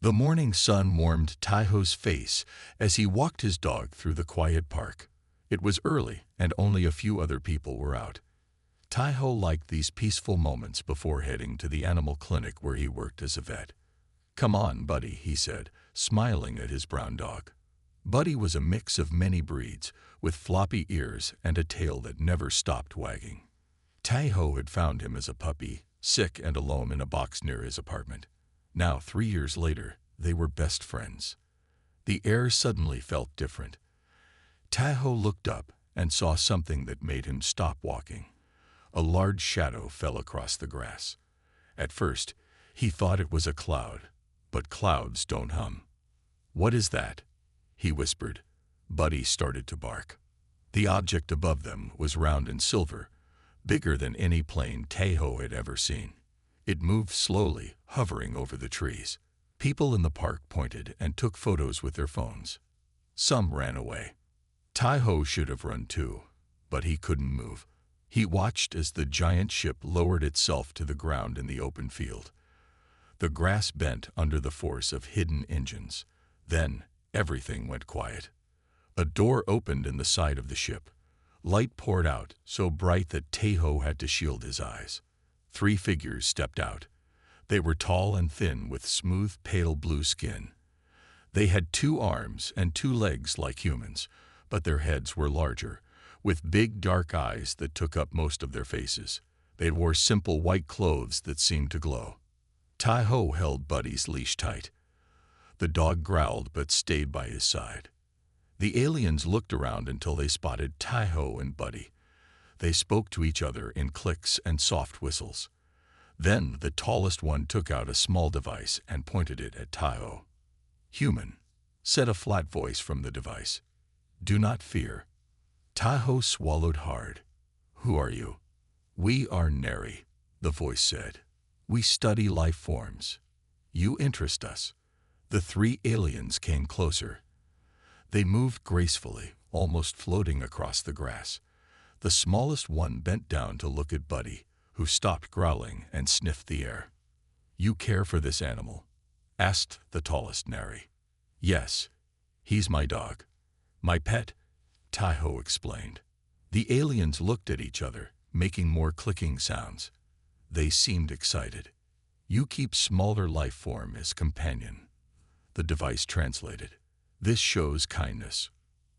The morning sun warmed Taiho's face as he walked his dog through the quiet park. It was early, and only a few other people were out. Taiho liked these peaceful moments before heading to the animal clinic where he worked as a vet. "Come on, Buddy," he said, smiling at his brown dog. Buddy was a mix of many breeds, with floppy ears and a tail that never stopped wagging. Taiho had found him as a puppy, sick and alone in a box near his apartment. Now, 3 years later, they were best friends. The air suddenly felt different. Taiho looked up and saw something that made him stop walking. A large shadow fell across the grass. At first, he thought it was a cloud, but clouds don't hum. "What is that?" he whispered. Buddy started to bark. The object above them was round and silver, bigger than any plane Taiho had ever seen. It moved slowly, hovering over the trees. People in the park pointed and took photos with their phones. Some ran away. Taiho should have run too, but he couldn't move. He watched as the giant ship lowered itself to the ground in the open field. The grass bent under the force of hidden engines. Then everything went quiet. A door opened in the side of the ship. Light poured out, so bright that Taiho had to shield his eyes. 3 figures stepped out. They were tall and thin with smooth, pale blue skin. They had 2 arms and 2 legs like humans, but their heads were larger, with big dark eyes that took up most of their faces. They wore simple white clothes that seemed to glow. Taiho held Buddy's leash tight. The dog growled but stayed by his side. The aliens looked around until they spotted Taiho and Buddy. They spoke to each other in clicks and soft whistles. Then the tallest one took out a small device and pointed it at Taiho. "Human," said a flat voice from the device. "Do not fear." Taiho swallowed hard. "Who are you?" "We are Neri," the voice said. "We study life forms. You interest us." The 3 aliens came closer. They moved gracefully, almost floating across the grass. The smallest one bent down to look at Buddy, who stopped growling and sniffed the air. "You care for this animal?" asked the tallest Neri. "Yes. He's my dog. My pet," Taiho explained. The aliens looked at each other, making more clicking sounds. They seemed excited. "You keep smaller life form as companion," the device translated. "This shows kindness.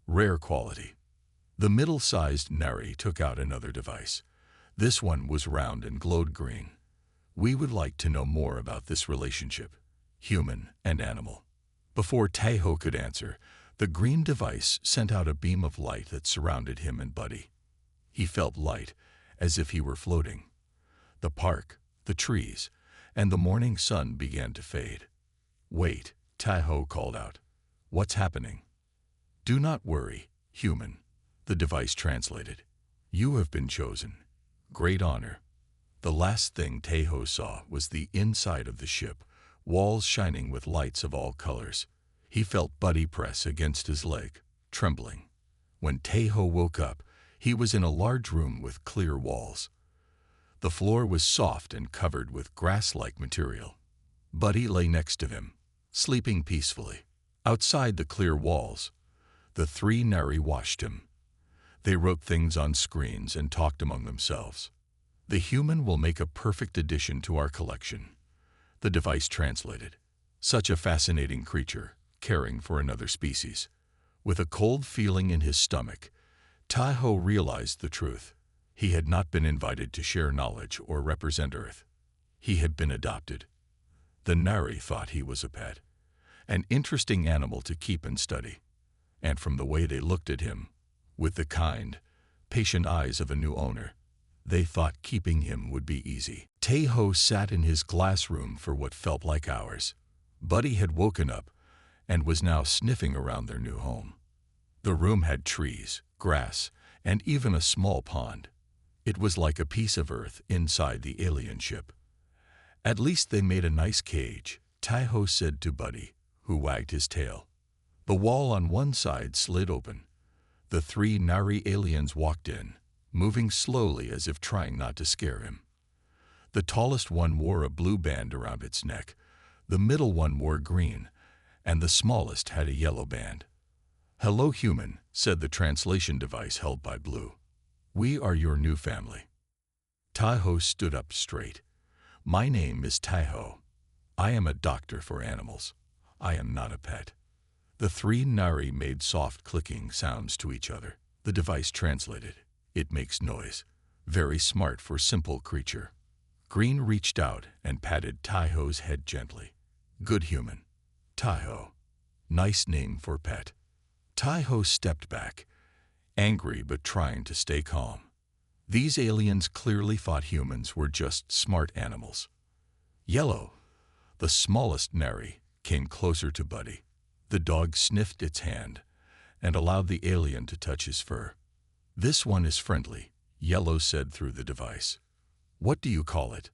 Rare quality." The middle-sized Neri took out another device. This one was round and glowed green. "We would like to know more about this relationship, human and animal." Before Taiho could answer, the green device sent out a beam of light that surrounded him and Buddy. He felt light, as if he were floating. The park, the trees, and the morning sun began to fade. "Wait," Taiho called out. "What's happening?" "Do not worry, human," the device translated. "You have been chosen. Great honor." The last thing Taiho saw was the inside of the ship, walls shining with lights of all colors. He felt Buddy press against his leg, trembling. When Taiho woke up, he was in a large room with clear walls. The floor was soft and covered with grass-like material. Buddy lay next to him, sleeping peacefully. Outside the clear walls, the 3 Neri watched him. They wrote things on screens and talked among themselves. "The human will make a perfect addition to our collection," the device translated. "Such a fascinating creature, caring for another species." With a cold feeling in his stomach, Taiho realized the truth. He had not been invited to share knowledge or represent Earth. He had been adopted. The Neri thought he was a pet, an interesting animal to keep and study. And from the way they looked at him, with the kind, patient eyes of a new owner, they thought keeping him would be easy. Taiho sat in his glass room for what felt like hours. Buddy had woken up and was now sniffing around their new home. The room had trees, grass, and even a small pond. It was like a piece of Earth inside the alien ship. "At least they made a nice cage," Taiho said to Buddy, who wagged his tail. The wall on one side slid open. The 3 Nari aliens walked in, moving slowly as if trying not to scare him. The tallest one wore a blue band around its neck. The middle one wore green, and the smallest had a yellow band. "Hello, human," said the translation device held by Blue. "We are your new family." Tai-Ho stood up straight. "My name is Tai-Ho. I am a doctor for animals. I am not a pet." The three Nari made soft clicking sounds to each other. The device translated. "It makes noise. Very smart for simple creature." Green reached out and patted Tai-Ho's head gently. "Good human. Tai-Ho. Nice name for pet." Tai-Ho stepped back, angry but trying to stay calm. These aliens clearly thought humans were just smart animals. Yellow, the smallest Nari, came closer to Buddy. The dog sniffed its hand and allowed the alien to touch his fur. "This one is friendly," Yellow said through the device. "What do you call it?"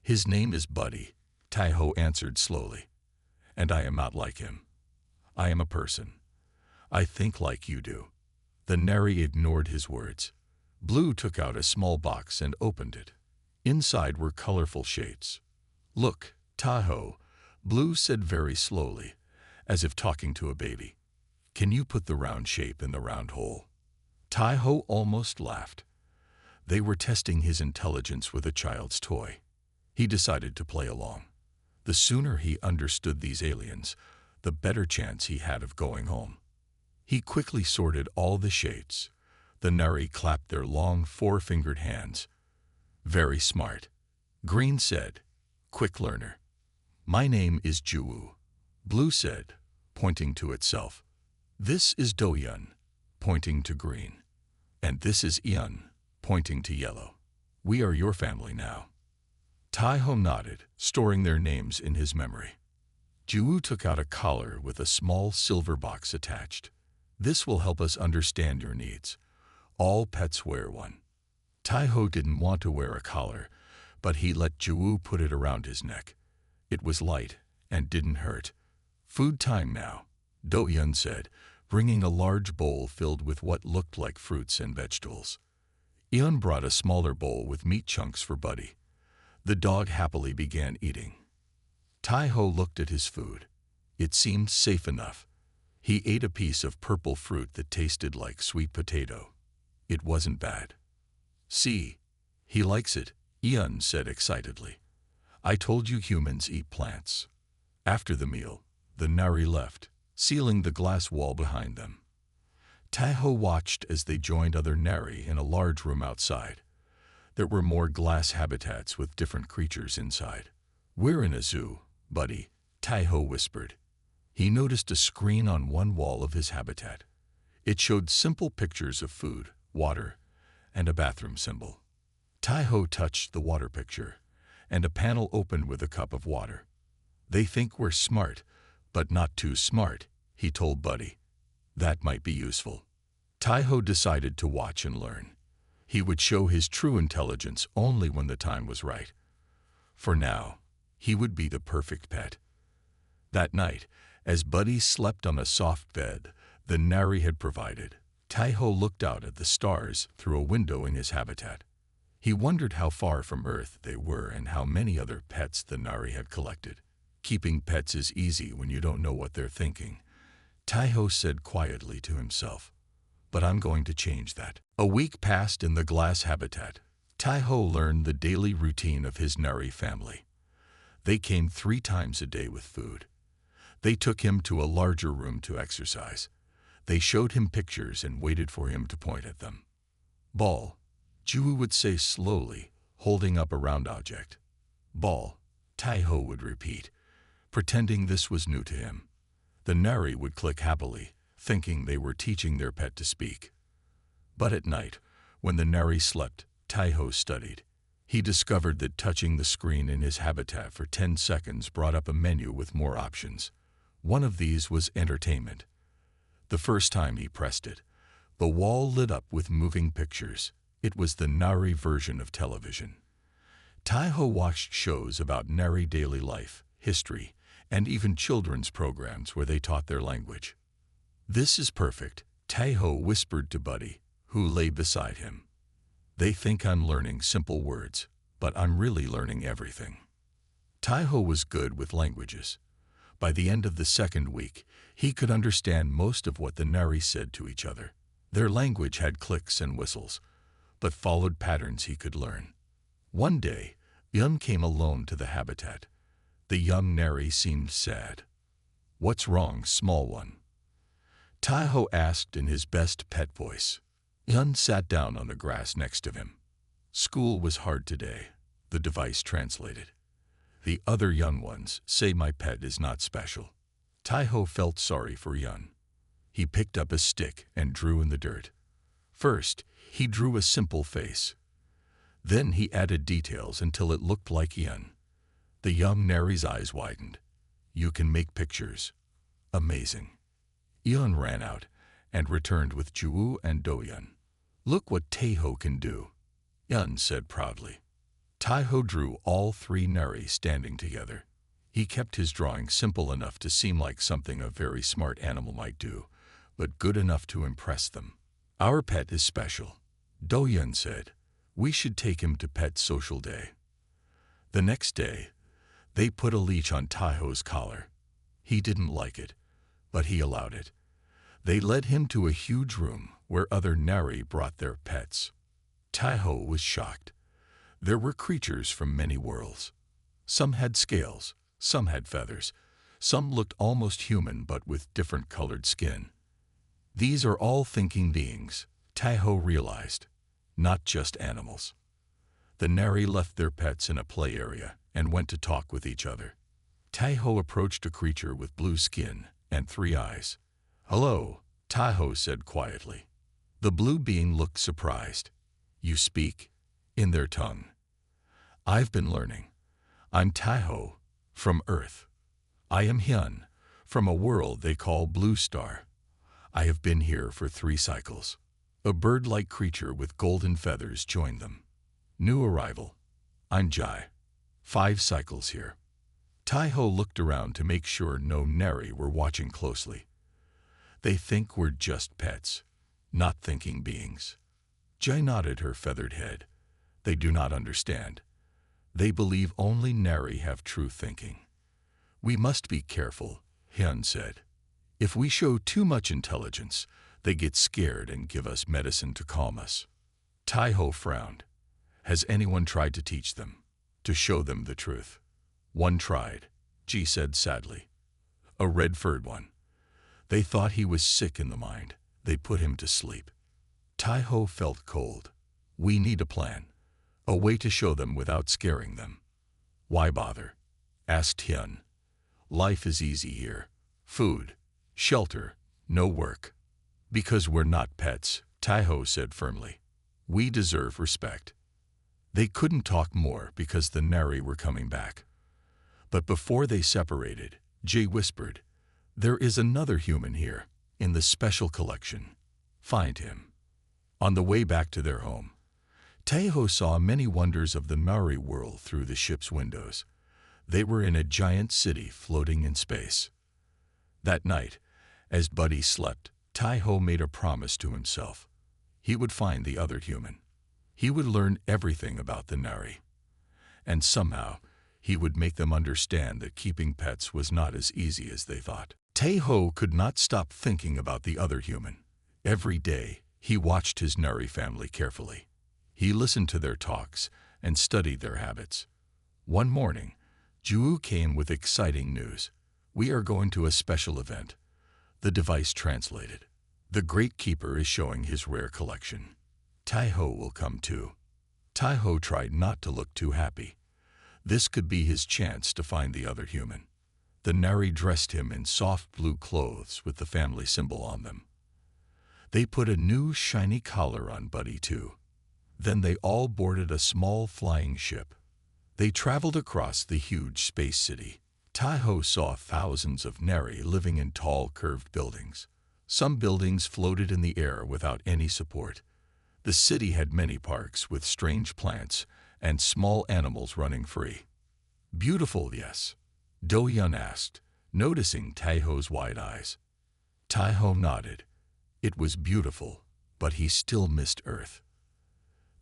"His name is Buddy," Tai-Ho answered slowly. "And I am not like him. I am a person. I think like you do." The Nari ignored his words. Blue took out a small box and opened it. Inside were colorful shapes. "Look, Tai-Ho," Blue said very slowly, as if talking to a baby. "Can you put the round shape in the round hole?" Tai-Ho almost laughed. They were testing his intelligence with a child's toy. He decided to play along. The sooner he understood these aliens, the better chance he had of going home. He quickly sorted all the shapes. The Nari clapped their long four-fingered hands. "Very smart," Green said. "Quick learner." "My name is Juwu," Blue said, pointing to itself. "This is Do-Yun," pointing to Green. "And this is Ian," pointing to Yellow. "We are your family now." Tai-Ho nodded, storing their names in his memory. Juwu took out a collar with a small silver box attached. "This will help us understand your needs. All pets wear one." Tai-Ho didn't want to wear a collar, but he let Juwu put it around his neck. It was light and didn't hurt. "Food time now," Do-Yun said, bringing a large bowl filled with what looked like fruits and vegetables. Ian brought a smaller bowl with meat chunks for Buddy. The dog happily began eating. Tai-Ho looked at his food. It seemed safe enough. He ate a piece of purple fruit that tasted like sweet potato. It wasn't bad. "See, he likes it," Ian said excitedly. "I told you humans eat plants." After the meal, the Nari left, sealing the glass wall behind them. Tai-Ho watched as they joined other Nari in a large room outside. There were more glass habitats with different creatures inside. "We're in a zoo, Buddy," Tai-Ho whispered. He noticed a screen on one wall of his habitat. It showed simple pictures of food, water, and a bathroom symbol. Tai-Ho touched the water picture, and a panel opened with a cup of water. "They think we're smart, but not too smart," he told Buddy. "That might be useful." Tai-Ho decided to watch and learn. He would show his true intelligence only when the time was right. For now, he would be the perfect pet. That night, as Buddy slept on a soft bed the Nari had provided, Tai-Ho looked out at the stars through a window in his habitat. He wondered how far from Earth they were and how many other pets the Nari had collected. "Keeping pets is easy when you don't know what they're thinking," Tai-Ho said quietly to himself. "But I'm going to change that." A week passed in the glass habitat. Tai-Ho learned the daily routine of his Nari family. They came 3 times a day with food. They took him to a larger room to exercise. They showed him pictures and waited for him to point at them. "Ball," Juwu would say slowly, holding up a round object. "Ball," Tai-Ho would repeat, pretending this was new to him. The Nari would click happily, thinking they were teaching their pet to speak. But at night, when the Nari slept, Tai-Ho studied. He discovered that touching the screen in his habitat for 10 seconds brought up a menu with more options. One of these was entertainment. The first time he pressed it, the wall lit up with moving pictures. It was the Nari version of television. Tai-Ho watched shows about Nari daily life, history, and even children's programs where they taught their language. "This is perfect," Tai-Ho whispered to Buddy, who lay beside him. "They think I'm learning simple words, but I'm really learning everything." Taiho was good with languages. By the end of the second week, he could understand most of what the Nari said to each other. Their language had clicks and whistles, but followed patterns he could learn. One day, Yun came alone to the habitat. The young Nari seemed sad. "What's wrong, small one?" Taiho asked in his best pet voice. Yun sat down on the grass next to him. "School was hard today," the device translated. "The other young ones say my pet is not special." Taiho felt sorry for Yun. He picked up a stick and drew in the dirt. First, he drew a simple face. Then he added details until it looked like Yun. The young Nari's eyes widened. "You can make pictures. Amazing." Yun ran out and returned with Juwu and Do-Yun. "Look what Taiho can do," Yun said proudly. Taiho drew all three Nari standing together. He kept his drawing simple enough to seem like something a very smart animal might do, but good enough to impress them. "Our pet is special," Do-Yun said. "We should take him to Pet Social Day." The next day, they put a leash on Taiho's collar. He didn't like it, but he allowed it. They led him to a huge room where other Nari brought their pets. Taiho was shocked. There were creatures from many worlds. Some had scales, some had feathers, some looked almost human but with different colored skin. These are all thinking beings, Taiho realized, not just animals. The Nari left their pets in a play area and went to talk with each other. Taiho approached a creature with blue skin and 3 eyes. "Hello," Taiho said quietly. The blue being looked surprised. "You speak?" "In their tongue." "I've been learning. I'm Taiho, from Earth. I am Hyun, from a world they call Blue Star. I have been here for 3 cycles." A bird-like creature with golden feathers joined them. "New arrival. I'm Jai. 5 cycles here." Taiho looked around to make sure no Nari were watching closely. "They think we're just pets, not thinking beings." Jai nodded her feathered head. "They do not understand. They believe only Nari have true thinking." "We must be careful," Hyun said. "If we show too much intelligence, they get scared and give us medicine to calm us." Taiho frowned. "Has anyone tried to teach them, to show them the truth?" "One tried," Ji said sadly. "A red-furred one. They thought he was sick in the mind. They put him to sleep." Taiho felt cold. "We need a plan, a way to show them without scaring them." "Why bother?" asked Hyun. "Life is easy here. Food, shelter, no work." "Because we're not pets," Taiho said firmly. "We deserve respect." They couldn't talk more because the Nari were coming back. But before they separated, Jay whispered, "There is another human here, in the special collection. Find him." On the way back to their home, Taiho saw many wonders of the Nari world through the ship's windows. They were in a giant city floating in space. That night, as Buddy slept, Taiho made a promise to himself. He would find the other human. He would learn everything about the Nari. And somehow, he would make them understand that keeping pets was not as easy as they thought. Taiho could not stop thinking about the other human. Every day, he watched his Nari family carefully. He listened to their talks and studied their habits. One morning, Juwu came with exciting news. "We are going to a special event," the device translated. "The Great Keeper is showing his rare collection. Taiho will come too." Taiho tried not to look too happy. This could be his chance to find the other human. The Nari dressed him in soft blue clothes with the family symbol on them. They put a new shiny collar on Buddy too. Then they all boarded a small flying ship. They traveled across the huge space city. Taiho saw thousands of Nari living in tall curved buildings. Some buildings floated in the air without any support. The city had many parks with strange plants and small animals running free. "Beautiful, yes?" Do-Yun asked, noticing Taiho's wide eyes. Taiho nodded. It was beautiful, but he still missed Earth.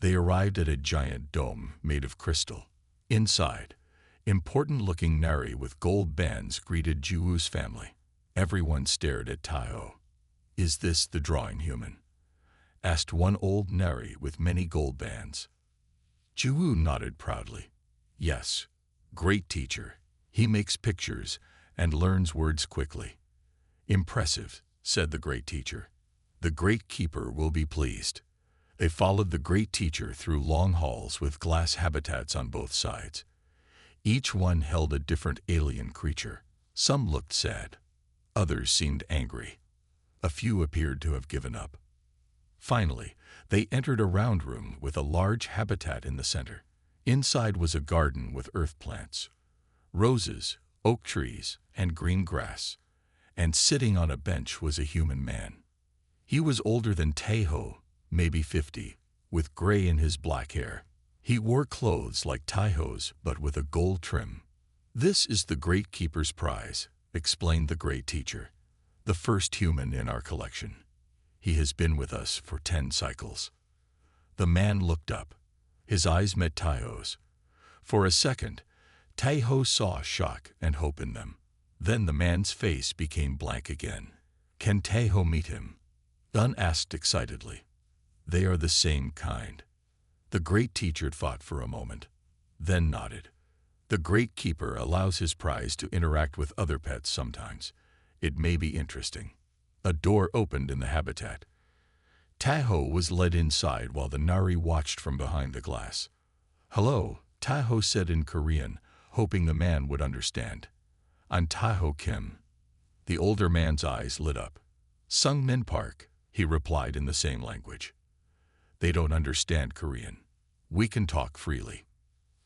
They arrived at a giant dome made of crystal. Inside, Important-looking Nari with gold bands greeted Juwoo's family. Everyone stared at Taiho. "Is this the drawing human?" asked one old Nari with many gold bands. Juwoo nodded proudly. "Yes, great teacher. He makes pictures and learns words quickly." "Impressive," said the great teacher. "The great keeper will be pleased." They followed the great teacher through long halls with glass habitats on both sides. Each one held a different alien creature. Some looked sad. Others seemed angry. A few appeared to have given up. Finally, they entered a round room with a large habitat in the center. Inside was a garden with earth plants, roses, oak trees, and green grass. And sitting on a bench was a human man. He was older than Taiho, maybe 50, with gray in his black hair. He wore clothes like Taiho's, but with a gold trim. "This is the Great Keeper's prize," explained the great teacher. "The first human in our collection. He has been with us for 10 cycles." The man looked up. His eyes met Taiho's. For a second, Taiho saw shock and hope in them. Then the man's face became blank again. "Can Taiho meet him?" Yun asked excitedly. "They are the same kind." The great teacher thought for a moment, then nodded. "The great keeper allows his prize to interact with other pets sometimes. It may be interesting." A door opened in the habitat. Taiho was led inside while the Nari watched from behind the glass. "Hello," Taiho said in Korean, hoping the man would understand. "I'm Taiho Kim." The older man's eyes lit up. "Sungmin Park," he replied in the same language. "They don't understand Korean. We can talk freely."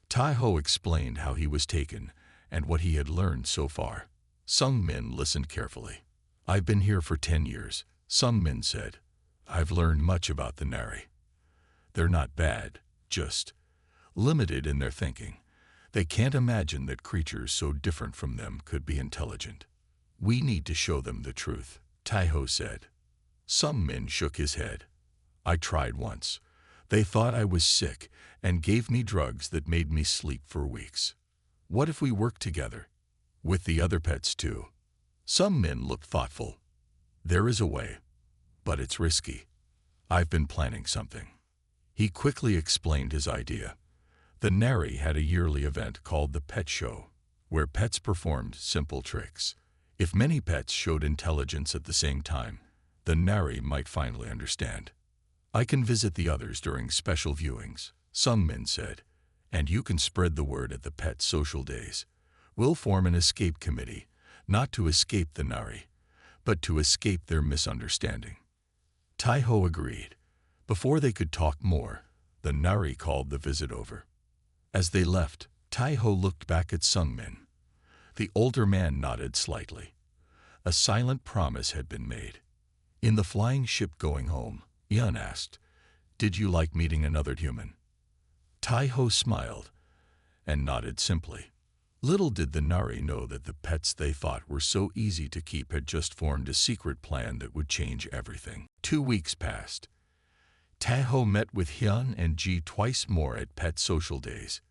Taiho explained how he was taken and what he had learned so far. Sungmin listened carefully. "I've been here for 10 years, Sungmin said. "I've learned much about the Nari. They're not bad, just limited in their thinking. They can't imagine that creatures so different from them could be intelligent. We need to show them the truth," Taiho said. Sungmin shook his head. "I tried once. They thought I was sick and gave me drugs that made me sleep for weeks. What if we work together? With the other pets too?" Sungmin looked thoughtful. "There is a way, but it's risky. I've been planning something." He quickly explained his idea. The Nari had a yearly event called the Pet Show, where pets performed simple tricks. If many pets showed intelligence at the same time, the Nari might finally understand. "I can visit the others during special viewings," Sungmin said, "and you can spread the word at the pet social days. We'll form an escape committee, not to escape the Nari, but to escape their misunderstanding." Taiho agreed. Before they could talk more, the Nari called the visit over. As they left, Taiho looked back at Sungmin. The older man nodded slightly. A silent promise had been made. In the flying ship going home, Yun asked, "Did you like meeting another human?" Taiho smiled and nodded simply. Little did the Nari know that the pets they thought were so easy to keep had just formed a secret plan that would change everything. 2 weeks passed. Taiho met with Hyun and Ji twice more at pet social days.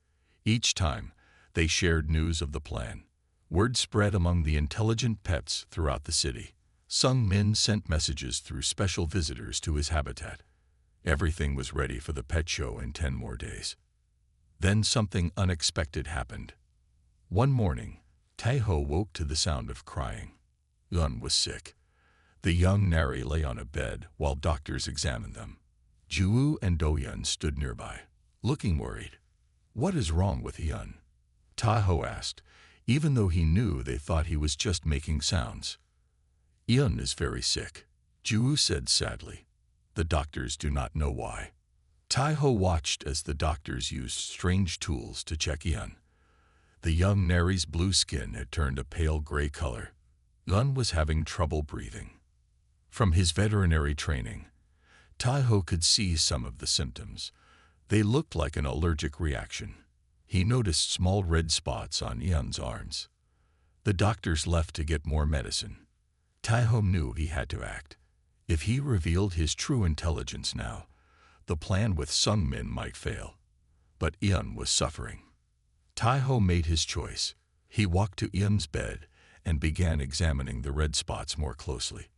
Each time, they shared news of the plan. Word spread among the intelligent pets throughout the city. Sungmin sent messages through special visitors to his habitat. Everything was ready for the pet show in 10 more days. Then something unexpected happened. One morning, Taiho woke to the sound of crying. Yun was sick. The young Nari lay on a bed while doctors examined them. Juwoo and Do-Yun stood nearby, looking worried. "What is wrong with Yun?" Taiho asked, even though he knew they thought he was just making sounds. "Yun is very sick," Juwoo said sadly. "The doctors do not know why." Taiho watched as the doctors used strange tools to check Yun. The young Nari's blue skin had turned a pale gray color. Yun was having trouble breathing. From his veterinary training, Taiho could see some of the symptoms. They looked like an allergic reaction. He noticed small red spots on Yun's arms. The doctors left to get more medicine. Taiho knew he had to act. If he revealed his true intelligence now, the plan with Sungmin might fail. But Yun was suffering. Taiho made his choice. He walked to Ian's bed and began examining the red spots more closely.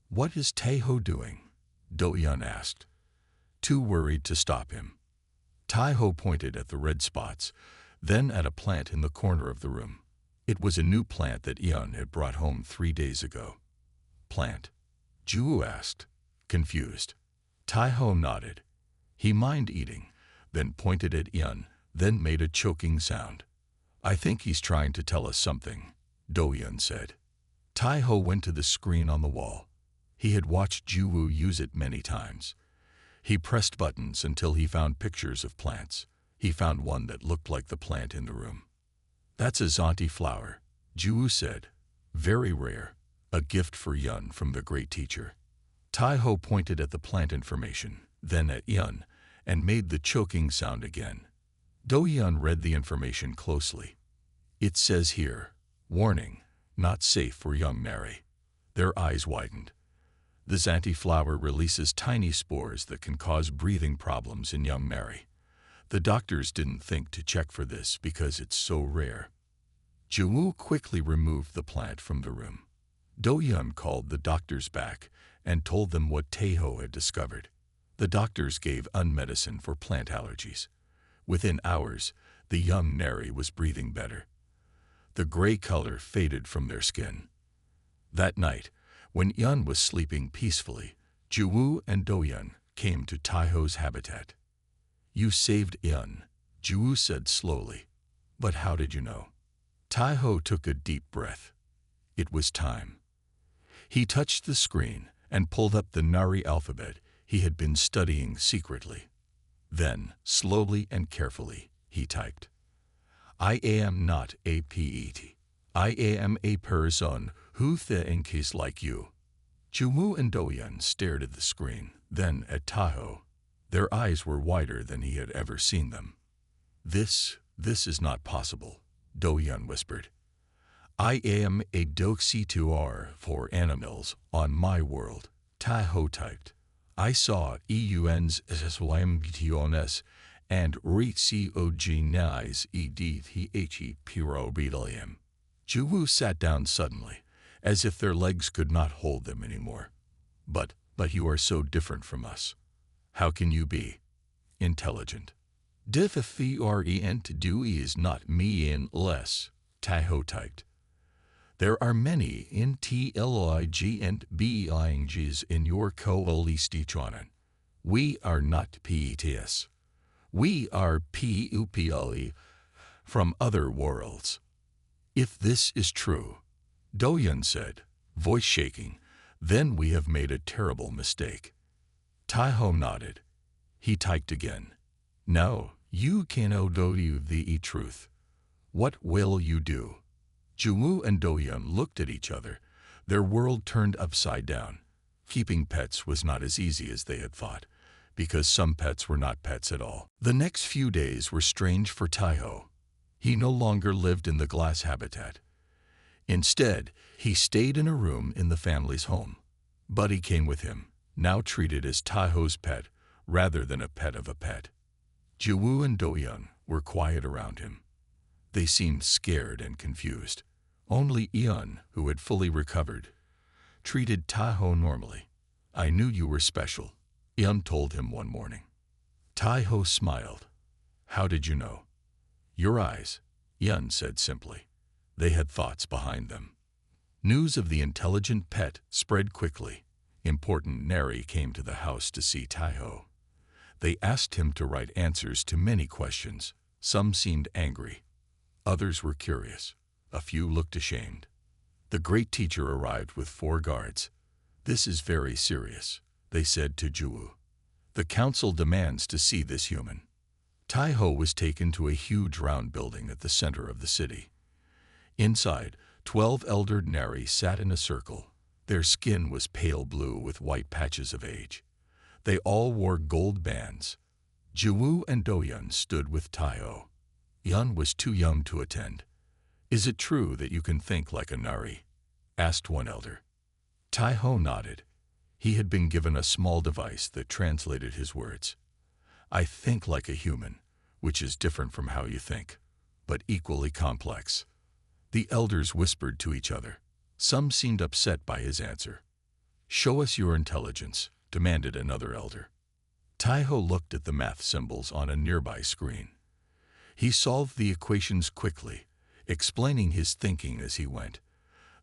"What is Taiho doing?" Do-Yun asked, too worried to stop him. Taiho pointed at the red spots, then at a plant in the corner of the room. It was a new plant that Ian had brought home 3 days ago. "Plant?" Ju asked, confused. Taiho nodded. He minded eating, then pointed at Ian, then made a choking sound. "I think he's trying to tell us something," Do-Yun said. Taiho went to the screen on the wall. He had watched Ju use it many times. He pressed buttons until he found pictures of plants. He found one that looked like the plant in the room. "That's a Zonti flower," Ju said. "Very rare. A gift for Yun from the great teacher." Taiho pointed at the plant information, then at Yun, and made the choking sound again. Do-Yun read the information closely. "It says here, warning, not safe for young Nari." Their eyes widened. The Zonti flower releases tiny spores that can cause breathing problems in young Nari. The doctors didn't think to check for this because it's so rare. Ju quickly removed the plant from the room. Do-Yun called the doctors back and told them what Taiho had discovered. The doctors gave medicine for plant allergies. Within hours, the young Nari was breathing better. The gray color faded from their skin. That night, when Yun was sleeping peacefully, Ju and Do-Yun came to Taiho's habitat. "You saved Yun," Ju said slowly. "But how did you know?" Taiho took a deep breath. It was time. He touched the screen and pulled up the Nari alphabet he had been studying secretly. Then, slowly and carefully, he typed, "I am not a pet. I am a person who thinks like you." Ju and Do-Yun stared at the screen, then at Taiho. Their eyes were wider than he had ever seen them. This is not possible," Do-Yun whispered. "I am a doxitor for animals on my world," Taiho typed. "I saw EUNs SYMGTONS and RECOGNIZE EDTHE PIROBEDIUM." Ju sat down suddenly, as if their legs could not hold them anymore. But you are so different from us. How can you be intelligent?" "Different do is not me in less," Taiho typed. "There are many intellig and beings in your coalition. We are not PETs. We are PUPLE from other worlds." "If this is true," Do-Yun said, voice shaking, "then we have made a terrible mistake." Taiho nodded. He typed again. "No, you cannot do the truth. What will you do?" Ju and Do-Yun looked at each other. Their world turned upside down. Keeping pets was not as easy as they had thought, because some pets were not pets at all. The next few days were strange for Taiho. He no longer lived in the glass habitat. Instead, he stayed in a room in the family's home. Buddy came with him, now treated as Taiho's pet rather than a pet of a pet. Ju and Do-Yun were quiet around him. They seemed scared and confused. Only Ian, who had fully recovered, treated Taiho normally. "I knew you were special," Ian told him one morning. Taiho smiled. "How did you know?" "Your eyes," Ian said simply. They had thoughts behind them. News of the intelligent pet spread quickly. Important Nari came to the house to see Taiho. They asked him to write answers to many questions. Some seemed angry. Others were curious. A few looked ashamed. The great teacher arrived with 4 guards. "This is very serious," they said to Ju. "The council demands to see this human." Taiho was taken to a huge round building at the center of the city. Inside, 12 elder Nari sat in a circle. Their skin was pale blue with white patches of age. They all wore gold bands. Ju and Do-Yun stood with Taiho. Yun was too young to attend. "Is it true that you can think like a Nari?" asked one elder. Taiho nodded. He had been given a small device that translated his words. "I think like a human, which is different from how you think. but equally complex. The elders whispered to each other. Some seemed upset by his answer. "Show us your intelligence," demanded another elder. Taiho looked at the math symbols on a nearby screen. He solved the equations quickly, explaining his thinking as he went.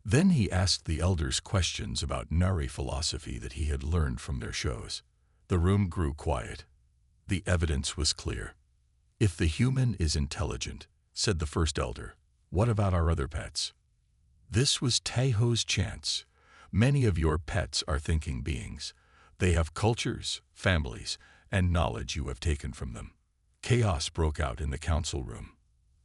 Then he asked the elders questions about Nari philosophy that he had learned from their shows. The room grew quiet. The evidence was clear. "If the human is intelligent," said the first elder, "what about our other pets?" This was Taiho's chance. "Many of your pets are thinking beings. They have cultures, families, and knowledge you have taken from them." Chaos broke out in the council room.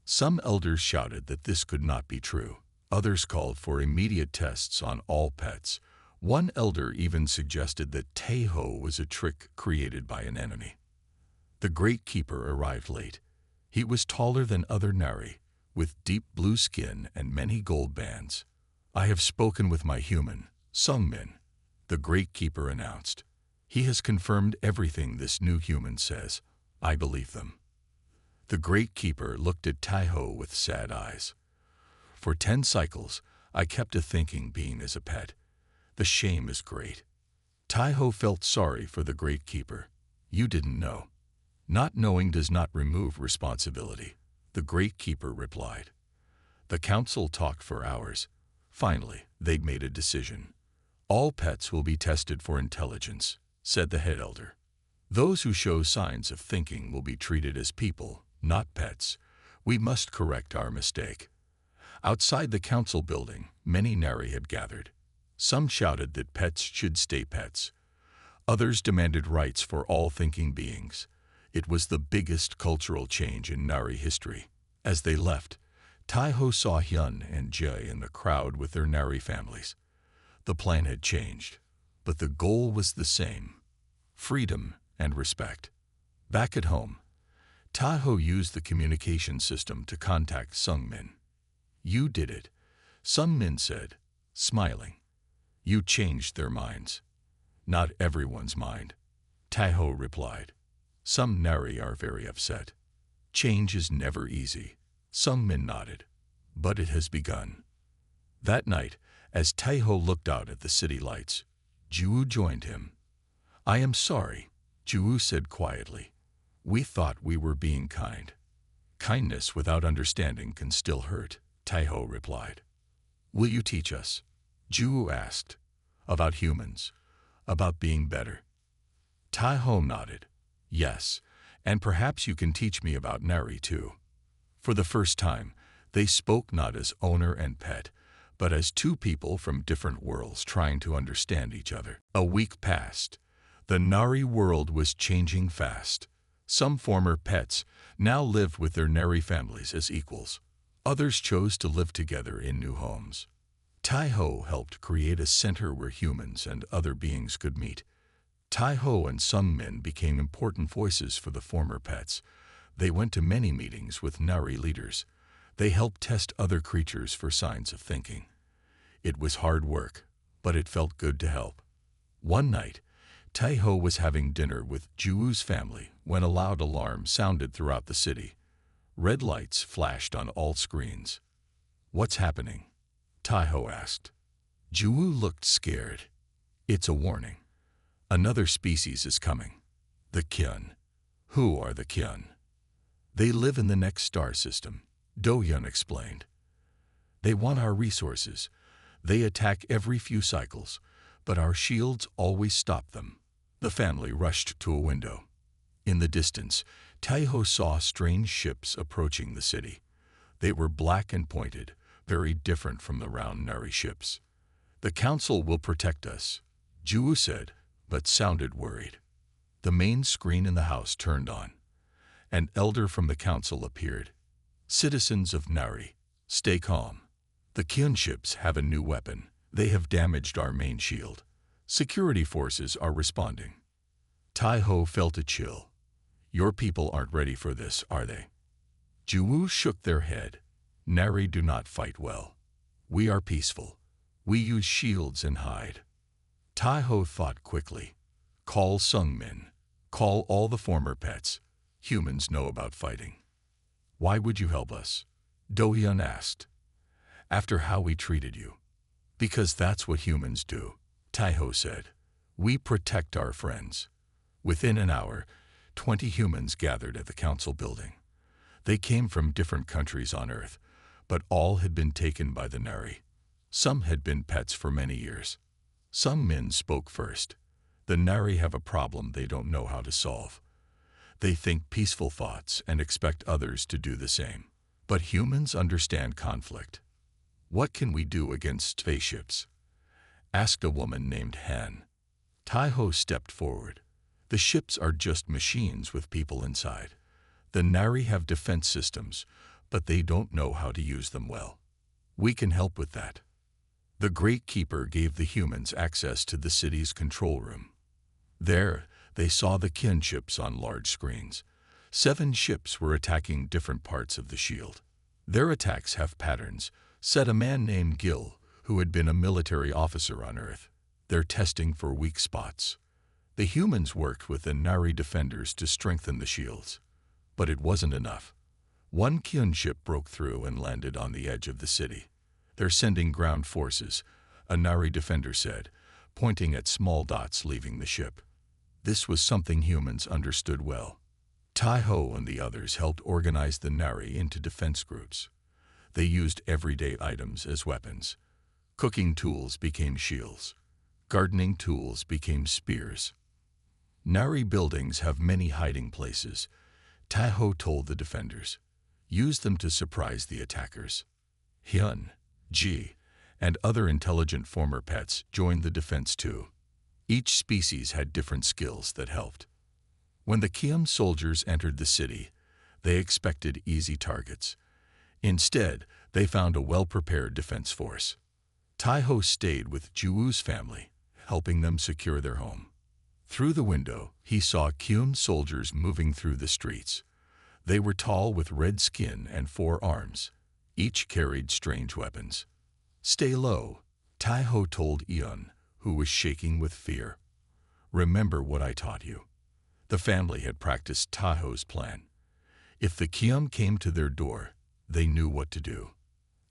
Some elders shouted that this could not be true. Others called for immediate tests on all pets. One elder even suggested that Taiho was a trick created by an enemy. The Great Keeper arrived late. He was taller than other Nari, with deep blue skin and many gold bands. "I have spoken with my human, Sungmin," the Great Keeper announced. "He has confirmed everything this new human says. I believe them." The Great Keeper looked at Taiho with sad eyes. "For 10 cycles, I kept a thinking being as a pet. The shame is great." Taiho felt sorry for the Great Keeper. "You didn't know." "Not knowing does not remove responsibility," the Great Keeper replied. The council talked for hours. Finally, they'd made a decision. "All pets will be tested for intelligence," said the head elder. "Those who show signs of thinking will be treated as people, not pets. We must correct our mistake." Outside the council building, many Nari had gathered. Some shouted that pets should stay pets. Others demanded rights for all thinking beings. It was the biggest cultural change in Nari history. As they left, Taiho saw Hyun and Jae in the crowd with their Nari families. The plan had changed, but the goal was the same: freedom and respect. Back at home, Taiho used the communication system to contact Sungmin. "You did it," Sungmin said, smiling. "You changed their minds." "Not everyone's mind," Taiho replied. "Some Nari are very upset. Change is never easy." Sungmin nodded. "But it has begun." That night, as Taiho looked out at the city lights, Ju joined him. "I am sorry," Ju said quietly. "We thought we were being kind." "Kindness without understanding can still hurt," Taiho replied. "Will you teach us?" Ju asked. "About humans, about being better." Taiho nodded. "Yes, and perhaps you can teach me about Nari too." For the first time, they spoke not as owner and pet, but as two people from different worlds trying to understand each other. A week passed. The Nari world was changing fast. Some former pets now lived with their Nari families as equals. Others chose to live together in new homes. Taiho helped create a center where humans and other beings could meet. Taiho and Sungmin became important voices for the former pets. They went to many meetings with Nari leaders. They helped test other creatures for signs of thinking. It was hard work, but it felt good to help. One night, Taiho was having dinner with Juwoo's family when a loud alarm sounded throughout the city. Red lights flashed on all screens. "What's happening?" Taiho asked. Juwoo looked scared. "It's a warning. Another species is coming. The Kyun." "Who are the Kyun?" "They live in the next star system," Do-hyun explained. "They want our resources. They attack every few cycles, but our shields always stop them." The family rushed to a window. In the distance, Taiho saw strange ships approaching the city. They were black and pointed, very different from the round Nari ships. "The council will protect us," Juwoo said, but sounded worried. The main screen in the house turned on. An elder from the council appeared. "Citizens of Nari, stay calm. The Kyun ships have a new weapon. They have damaged our main shield. Security forces are responding." Taiho felt a chill. "Your people aren't ready for this, are they?" Juwoo shook their head. "Nari do not fight well. We are peaceful. We use shields and hide." Taiho thought quickly. "Call Sungmin. Call all the former pets. Humans know about fighting." Why would you help us? Do-hyun asked. After how we treated you. Because that's what humans do, Tae-ho said. We protect our friends. Within an hour, 20 humans gathered at the council building. They came from different countries on Earth, but all had been taken by the Nari. Some had been pets for many years. Some men spoke first. The Nari have a problem they don't know how to solve. They think peaceful thoughts and expect others to do the same. But humans understand conflict. What can we do against spaceships? Asked a woman named Han. Tae-ho stepped forward. The ships are just machines with people inside. The Nari have defense systems, but they don't know how to use them well. We can help with that. The Great Keeper gave the humans access to the city's control room. There, they saw the Kin ships on large screens. 7 ships were attacking different parts of the shield. Their attacks have patterns, said a man named Gil, who had been a military officer on Earth. They're testing for weak spots. The humans worked with the Nari defenders to strengthen the shields. But it wasn't enough. One Kyun ship broke through and landed on the edge of the city. They're sending ground forces, a Nari defender said, pointing at small dots leaving the ship. This was something humans understood well. Tae-ho and the others helped organize the Nari into defense groups. They used everyday items as weapons. Cooking tools became shields. Gardening tools became spears. Nari buildings have many hiding places. Tae-ho told the defenders. Use them to surprise the attackers. Hyun, Ji, and other intelligent former pets joined the defense too. Each species had different skills that helped. When the Kiam soldiers entered the city, they expected easy targets. Instead, they found a well-prepared defense force. Tae-ho stayed with Juwoo's family, helping them secure their home. Through the window, he saw Kiam soldiers moving through the streets. They were tall with red skin and 4 arms. Each carried strange weapons. Stay low, Tae-ho told Eun, who was shaking with fear. Remember what I taught you. The family had practiced Tae-ho's plan. If the Kiam came to their door, they knew what to do.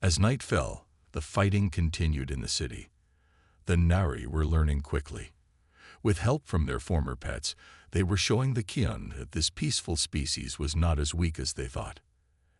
As night fell, the fighting continued in the city. The Nari were learning quickly. With help from their former pets, they were showing the Kian that this peaceful species was not as weak as they thought.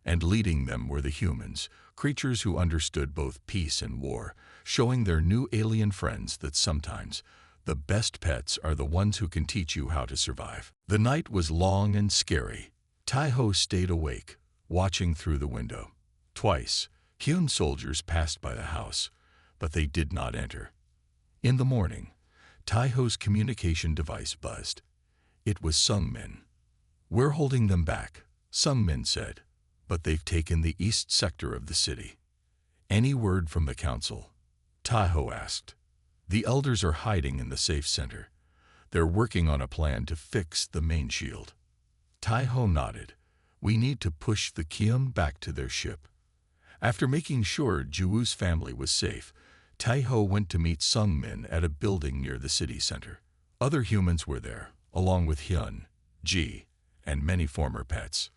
And leading them were the humans, creatures who understood both peace and war, showing their new alien friends that sometimes the best pets are the ones who can teach you how to survive. The night was long and scary. Tae-ho stayed awake, watching through the window. Twice, Hyun soldiers passed by the house, but they did not enter. In the morning, Tae-ho's communication device buzzed. It was Sungmin. We're holding them back, Sungmin said, but they've taken the east sector of the city. Any word from the council? Tae-ho asked. The elders are hiding in the safe center. They're working on a plan to fix the main shield. Tae-ho nodded. We need to push the Kiam back to their ship. After making sure Juwoo's family was safe, Tae-ho went to meet Sungmin at a building near the city center. Other humans were there, along with Hyun, Ji, and many former pets.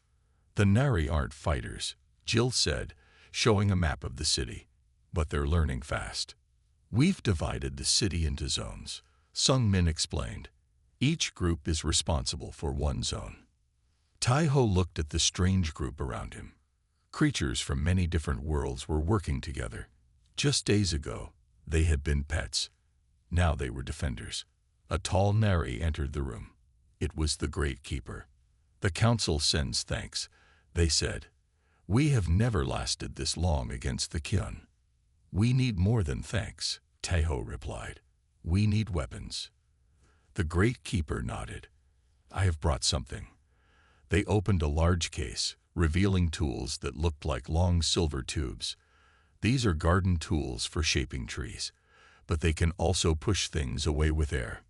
The Nari aren't fighters, Jill said, showing a map of the city, but they're learning fast. We've divided the city into zones, Sungmin explained. Each group is responsible for one zone. Tae-ho looked at the strange group around him. Creatures from many different worlds were working together. Just days ago, they had been pets. Now they were defenders. A tall Nari entered the room. It was the Great Keeper. The council sends thanks, they said. We have never lasted this long against the Kyun. We need more than thanks, Tae-ho replied. We need weapons. The Great Keeper nodded. I have brought something. They opened a large case, revealing tools that looked like long silver tubes. These are garden tools for shaping trees, but they can also push things away with air.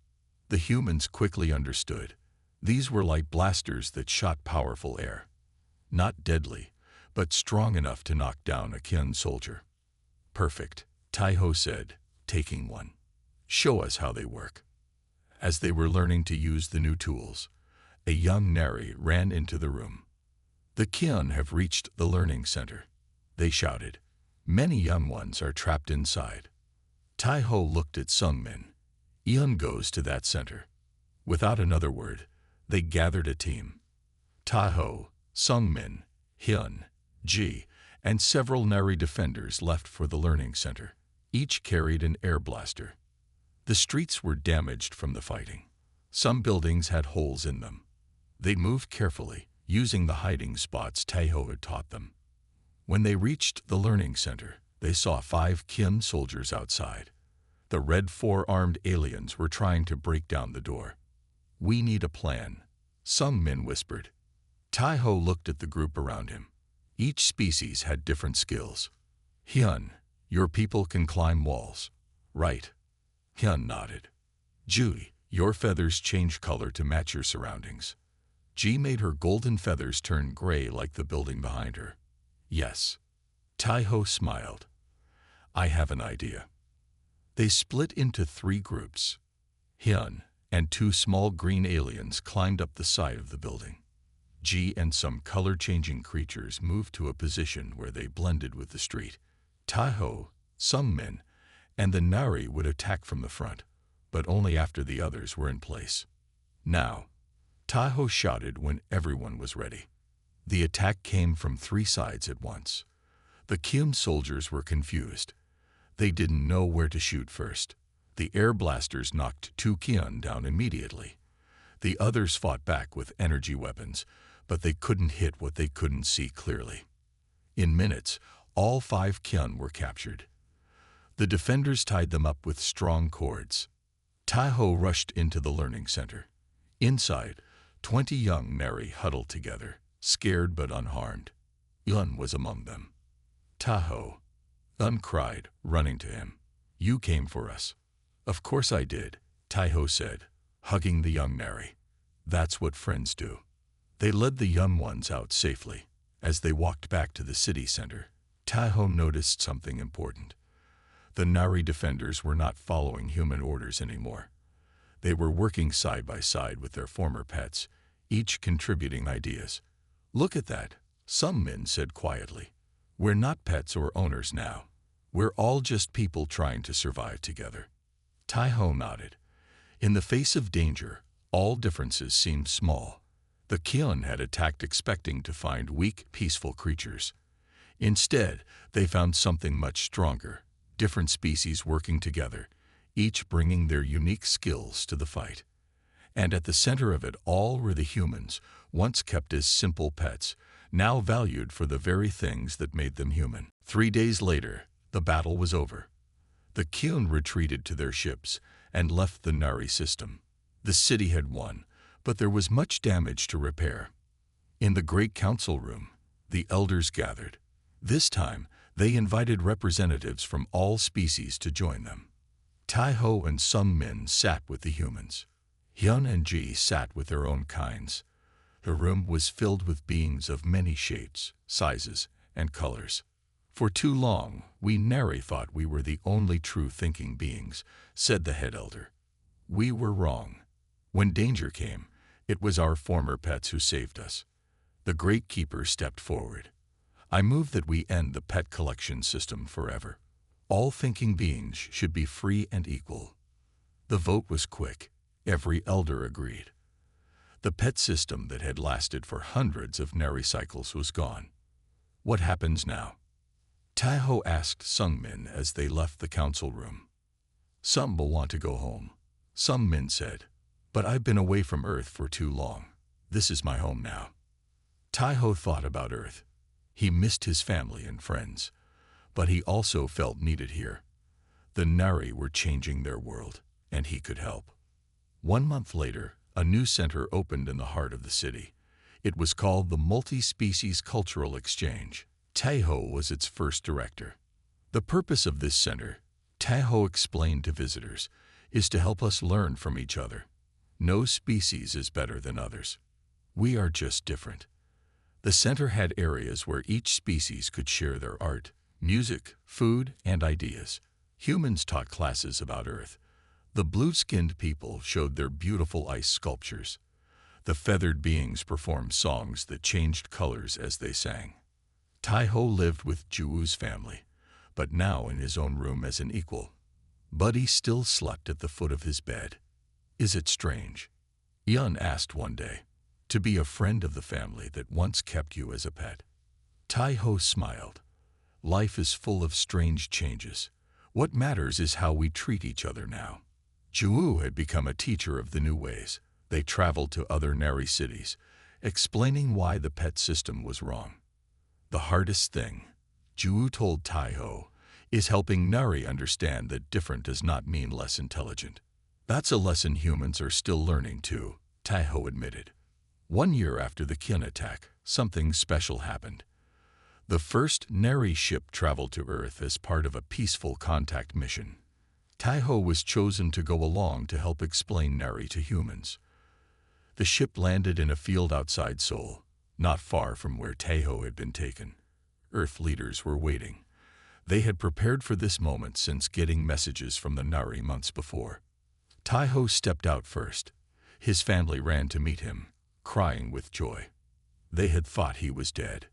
The humans quickly understood. These were like blasters that shot powerful air. Not deadly, but strong enough to knock down a Kyun soldier. Perfect, Tae-ho said, taking one. Show us how they work. As they were learning to use the new tools, a young Nari ran into the room. The Qian have reached the learning center, they shouted. Many young ones are trapped inside. Tai-ho looked at Sung-min. Yun goes to that center. Without another word, they gathered a team. Tai-ho, Sung-min, Hyun, Ji, and several Nari defenders left for the learning center. Each carried an air blaster. The streets were damaged from the fighting. Some buildings had holes in them. They moved carefully, using the hiding spots Tai-ho had taught them. When they reached the learning center, they saw 5 Qian soldiers outside. The red 4-armed aliens were trying to break down the door. We need a plan, Sung-min whispered. Tai-ho looked at the group around him. Each species had different skills. Hyun, your people can climb walls. Right. Hyun nodded. Ji, your feathers change color to match your surroundings. Ji made her golden feathers turn gray like the building behind her. Yes. Tai-ho smiled. I have an idea. They split into 3 groups. Hyun and 2 small green aliens climbed up the side of the building. Ji and some color-changing creatures moved to a position where they blended with the street. Tai-ho, Sung-min, and the Nari would attack from the front, but only after the others were in place. Now, Tai-ho shouted when everyone was ready. The attack came from 3 sides at once. The Qian soldiers were confused. They didn't know where to shoot first. The air blasters knocked 2 Qian down immediately. The others fought back with energy weapons, but they couldn't hit what they couldn't see clearly. In minutes, all 5 Qian were captured. The defenders tied them up with strong cords. Tai-ho rushed into the learning center. Inside, 20 young Nari huddled together, scared but unharmed. Yun was among them. Tai-ho, Yun cried, running to him. You came for us. Of course I did, Tai-ho said, hugging the young Nari. That's what friends do. They led the young ones out safely. As they walked back to the city center, Tai-ho noticed something important. The Nari defenders were not following human orders anymore. They were working side by side with their former pets, each contributing ideas. Look at that, Sung-min said quietly. We're not pets or owners now. We're all just people trying to survive together. Tai-ho nodded. In the face of danger, all differences seemed small. The Qian had attacked expecting to find weak, peaceful creatures. Instead, they found something much stronger, different species working together, each bringing their unique skills to the fight. And at the center of it all were the humans, once kept as simple pets, now valued for the very things that made them human. 3 days later, the battle was over. The Qian retreated to their ships and left the Nari system. The city had won, but there was much damage to repair. In the great council room, the elders gathered. This time, they invited representatives from all species to join them. Tai-ho and Sung-min sat with the humans. Hyun and Ji sat with their own kinds. The room was filled with beings of many shapes, sizes, and colors. For too long, we Nari thought we were the only true thinking beings, said the head elder. We were wrong. When danger came, it was our former pets who saved us. The Great Keeper stepped forward. I move that we end the pet collection system forever. All thinking beings should be free and equal. The vote was quick. Every elder agreed. The pet system that had lasted for hundreds of Nari cycles was gone. What happens now? Tai-ho asked Sung-min as they left the council room. Some will want to go home, Sung-min said. But I've been away from Earth for too long. This is my home now. Tai-ho thought about Earth. He missed his family and friends, but he also felt needed here. The Nari were changing their world, and he could help. 1 month later, a new center opened in the heart of the city. It was called the Multi-Species Cultural Exchange. Tai-ho was its first director. The purpose of this center, Tai-ho explained to visitors, is to help us learn from each other. No species is better than others. We are just different. The center had areas where each species could share their art, music, food, and ideas. Humans taught classes about Earth. The blue-skinned people showed their beautiful ice sculptures. The feathered beings performed songs that changed colors as they sang. Taiho lived with Juwoo's family, but now in his own room as an equal. Buddy still slept at the foot of his bed. Is it strange? Yun asked one day, to be a friend of the family that once kept you as a pet. Taiho smiled. Life is full of strange changes. What matters is how we treat each other now. Juwoo had become a teacher of the new ways. They traveled to other Nari cities, explaining why the pet system was wrong. The hardest thing, Juwoo told Taiho, is helping Nari understand that different does not mean less intelligent. That's a lesson humans are still learning too, Taiho admitted. 1 year after the Kyun attack, something special happened. The first Nari ship traveled to Earth as part of a peaceful contact mission. Taiho was chosen to go along to help explain Nari to humans. The ship landed in a field outside Seoul, not far from where Taiho had been taken. Earth leaders were waiting. They had prepared for this moment since getting messages from the Nari months before. Taiho stepped out first. His family ran to meet him, crying with joy. They had thought he was dead.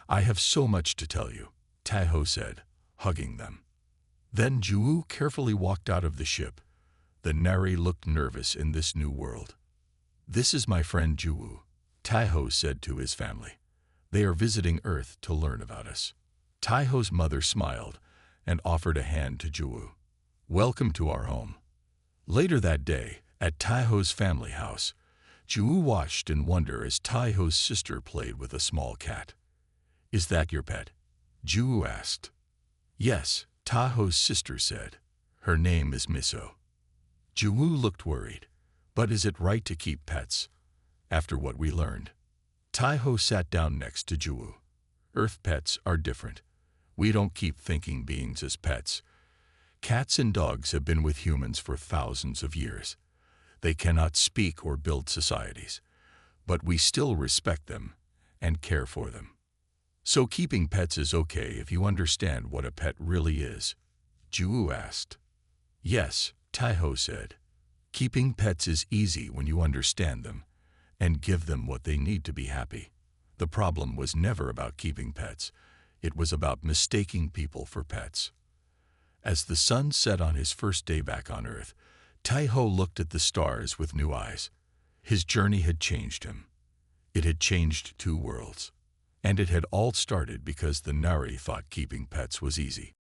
I have so much to tell you, Taiho said, hugging them. Then Juwoo carefully walked out of the ship. The Nari looked nervous in this new world. This is my friend Juwoo, Taiho said to his family. They are visiting Earth to learn about us. Taiho's mother smiled and offered a hand to Juwoo. Welcome to our home. Later that day, at Taiho's family house, Juwoo watched in wonder as Taiho's sister played with a small cat. Is that your pet? Juwoo asked. Yes, Taiho's sister said. Her name is Miso. Juwoo looked worried. But is it right to keep pets? After what we learned. Taiho sat down next to Juwoo. Earth pets are different. We don't keep thinking beings as pets. Cats and dogs have been with humans for thousands of years. They cannot speak or build societies, but we still respect them and care for them. So keeping pets is okay if you understand what a pet really is? Juwoo asked. Yes, Taiho said. Keeping pets is easy when you understand them and give them what they need to be happy. The problem was never about keeping pets. It was about mistaking people for pets. As the sun set on his first day back on Earth, Taiho looked at the stars with new eyes. His journey had changed him. It had changed 2 worlds. And it had all started because the Nari thought keeping pets was easy.